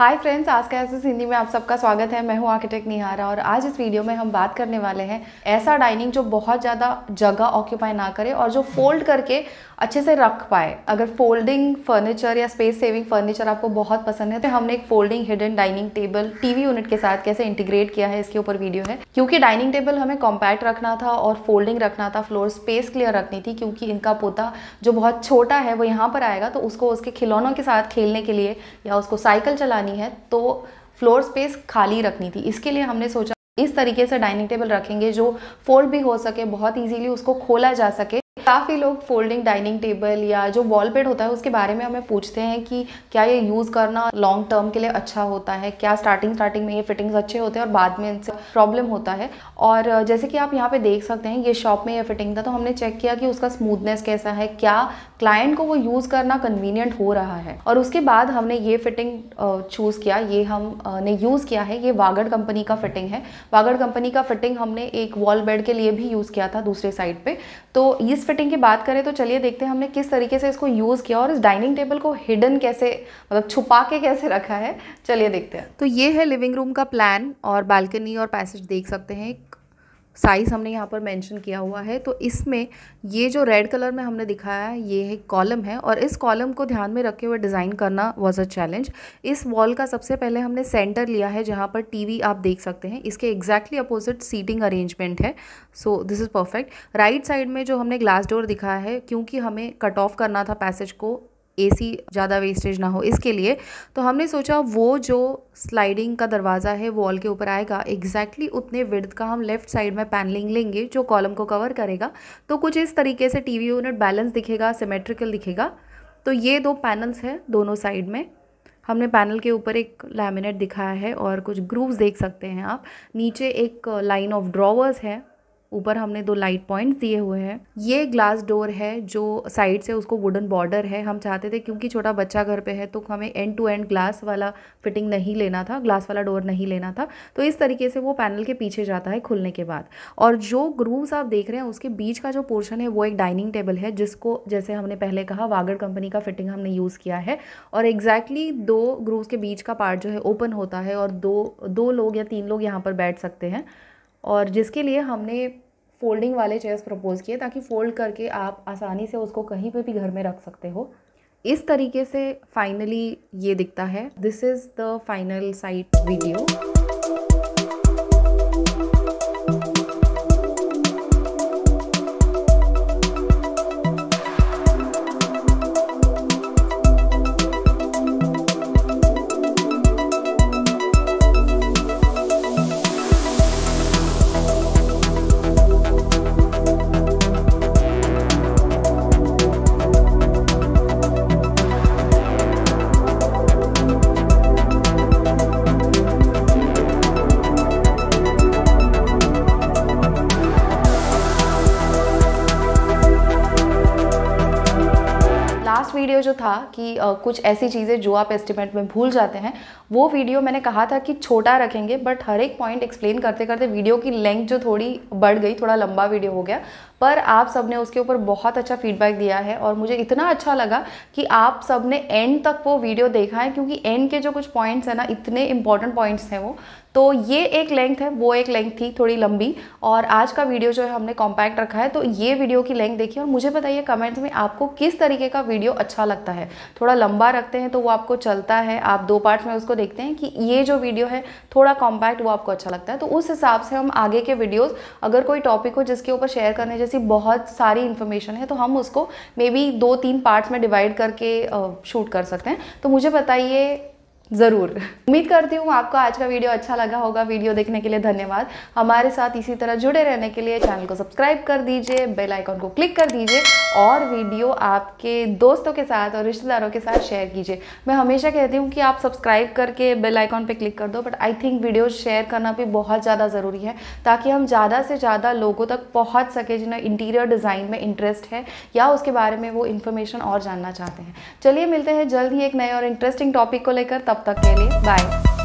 Hi friends, आज का SS Hindi में आप सबका स्वागत है। मैं हूं आर्किटेक्ट निहारा और आज इस वीडियो में हम बात करने वाले हैं ऐसा डाइनिंग जो बहुत ज़्यादा जगह ऑक्यूपाई ना करे और जो फोल्ड करके अच्छे से रख पाए। अगर फोल्डिंग फर्नीचर या स्पेस सेविंग फर्नीचर आपको बहुत पसंद है तो हमने एक folding hidden dining table TV unit के साथ कैसे इंटीग्रेट किया है इसके ऊपर वीडियो है। क्योंकि डाइनिंग टेबल हमें कॉम्पैक्ट रखना था और फोल्डिंग रखना था, फ्लोर स्पेस क्लियर रखनी थी, क्योंकि इनका पोता जो बहुत छोटा है वो यहाँ पर आएगा तो उसको उसके खिलौनों के साथ खेलने के लिए या उसको साइकिल चलानी है तो फ्लोर स्पेस खाली रखनी थी। इसके लिए हमने सोचा इस तरीके से डाइनिंग टेबल रखेंगे जो फोल्ड भी हो सके, बहुत इजीली उसको खोला जा सके। काफ़ी लोग फोल्डिंग डाइनिंग टेबल या जो वॉल बेड होता है उसके बारे में हमें पूछते हैं कि क्या ये यूज़ करना लॉन्ग टर्म के लिए अच्छा होता है, क्या स्टार्टिंग में ये फिटिंग्स अच्छे होते हैं और बाद में इनसे प्रॉब्लम होता है। और जैसे कि आप यहाँ पे देख सकते हैं ये शॉप में ये फिटिंग था तो हमने चेक किया कि उसका स्मूथनेस कैसा है, क्या क्लाइंट को वो यूज़ करना कन्वीनियंट हो रहा है। और उसके बाद हमने ये फिटिंग चूज़ किया। ये हमने यूज़ किया है, ये वागड़ कंपनी का फिटिंग है। वागड़ कंपनी का फिटिंग हमने एक वॉल बेड के लिए भी यूज़ किया था दूसरे साइड पे। तो इस फिटिंग की बात करें तो चलिए देखते हैं हमने किस तरीके से इसको यूज़ किया और इस डाइनिंग टेबल को हिडन कैसे, मतलब छुपा के कैसे रखा है। चलिए देखते हैं। तो ये है लिविंग रूम का प्लान और बालकनी और पैसेज देख सकते हैं। साइज़ हमने यहाँ पर मेंशन किया हुआ है। तो इसमें ये जो रेड कलर में हमने दिखाया है ये एक कॉलम है और इस कॉलम को ध्यान में रखे हुए डिज़ाइन करना वाज अ चैलेंज। इस वॉल का सबसे पहले हमने सेंटर लिया है जहाँ पर टीवी आप देख सकते हैं। इसके एग्जैक्टली अपोजिट सीटिंग अरेंजमेंट है। So this is perfect. Right side में जो हमने ग्लास डोर दिखाया है, क्योंकि हमें कट ऑफ करना था पैसेज को, एसी ज़्यादा वेस्टेज ना हो इसके लिए, तो हमने सोचा वो जो स्लाइडिंग का दरवाज़ा है वॉल के ऊपर आएगा एग्जैक्टली उतने विड्थ का हम लेफ़्ट साइड में पैनलिंग लेंगे जो कॉलम को कवर करेगा। तो कुछ इस तरीके से टीवी यूनिट बैलेंस दिखेगा, सिमेट्रिकल दिखेगा। तो ये दो पैनल्स हैं दोनों साइड में। हमने पैनल के ऊपर एक लैमिनेट दिखाया है और कुछ ग्रूव्स देख सकते हैं आप। नीचे एक लाइन ऑफ ड्रॉवर्स है, ऊपर हमने दो लाइट पॉइंट्स दिए हुए हैं। ये ग्लास डोर है जो साइड से उसको वुडन बॉर्डर है। हम चाहते थे क्योंकि छोटा बच्चा घर पे है तो हमें एंड टू एंड ग्लास वाला फिटिंग नहीं लेना था, ग्लास वाला डोर नहीं लेना था। तो इस तरीके से वो पैनल के पीछे जाता है खुलने के बाद। और जो ग्रूव्स आप देख रहे हैं उसके बीच का जो पोर्शन है वो एक डाइनिंग टेबल है जिसको, जैसे हमने पहले कहा, वागड़ कंपनी का फिटिंग हमने यूज़ किया है। और एग्जैक्टली दो ग्रूव्स के बीच का पार्ट जो है ओपन होता है और दो लोग या 3 लोग यहाँ पर बैठ सकते हैं। और जिसके लिए हमने फोल्डिंग वाले चेयर्स प्रपोज़ किए ताकि फोल्ड करके आप आसानी से उसको कहीं पे भी घर में रख सकते हो। इस तरीके से फाइनली ये दिखता है। This is the final site video. Last video जो था कि कुछ ऐसी चीज़ें जो आप एस्टिमेट में भूल जाते हैं, वो वीडियो मैंने कहा था कि छोटा रखेंगे, बट हर एक पॉइंट एक्सप्लेन करते करते वीडियो की लेंथ जो थोड़ी बढ़ गई, थोड़ा लंबा वीडियो हो गया। पर आप सब ने उसके ऊपर बहुत अच्छा फीडबैक दिया है और मुझे इतना अच्छा लगा कि आप सब ने एंड तक वो वीडियो देखा है, क्योंकि एंड के जो कुछ पॉइंट्स हैं ना, इतने इंपॉर्टेंट पॉइंट्स हैं वो। तो ये एक लेंथ है, वो एक लेंथ थी थोड़ी लंबी, और आज का वीडियो जो है हमने कॉम्पैक्ट रखा है। तो ये वीडियो की लेंथ देखिए और मुझे बताइए कमेंट्स में आपको किस तरीके का वीडियो अच्छा लगता है। थोड़ा लंबा रखते हैं तो वो आपको चलता है, आप 2 पार्ट्स में उसको देखते हैं, कि ये जो वीडियो है थोड़ा कॉम्पैक्ट वो आपको अच्छा लगता है। तो उस हिसाब से हम आगे के वीडियोज़, अगर कोई टॉपिक हो जिसके ऊपर शेयर करने जैसी बहुत सारी इन्फॉर्मेशन है तो हम उसको मे बी 2-3 पार्ट्स में डिवाइड करके शूट कर सकते हैं। तो मुझे बताइए ज़रूर। उम्मीद करती हूँ आपको आज का वीडियो अच्छा लगा होगा। वीडियो देखने के लिए धन्यवाद। हमारे साथ इसी तरह जुड़े रहने के लिए चैनल को सब्सक्राइब कर दीजिए, बेल आइकॉन को क्लिक कर दीजिए और वीडियो आपके दोस्तों के साथ और रिश्तेदारों के साथ शेयर कीजिए। मैं हमेशा कहती हूँ कि आप सब्सक्राइब करके बेल आइकॉन पे क्लिक कर दो, but I think video share करना भी बहुत ज़्यादा ज़रूरी है ताकि हम ज़्यादा से ज़्यादा लोगों तक पहुँच सके जिन्हें इंटीरियर डिज़ाइन में इंटरेस्ट है या उसके बारे में वो इन्फॉर्मेशन और जानना चाहते हैं। चलिए मिलते हैं जल्द ही एक नए और इंटरेस्टिंग टॉपिक को लेकर। तब तक के लिए बाय।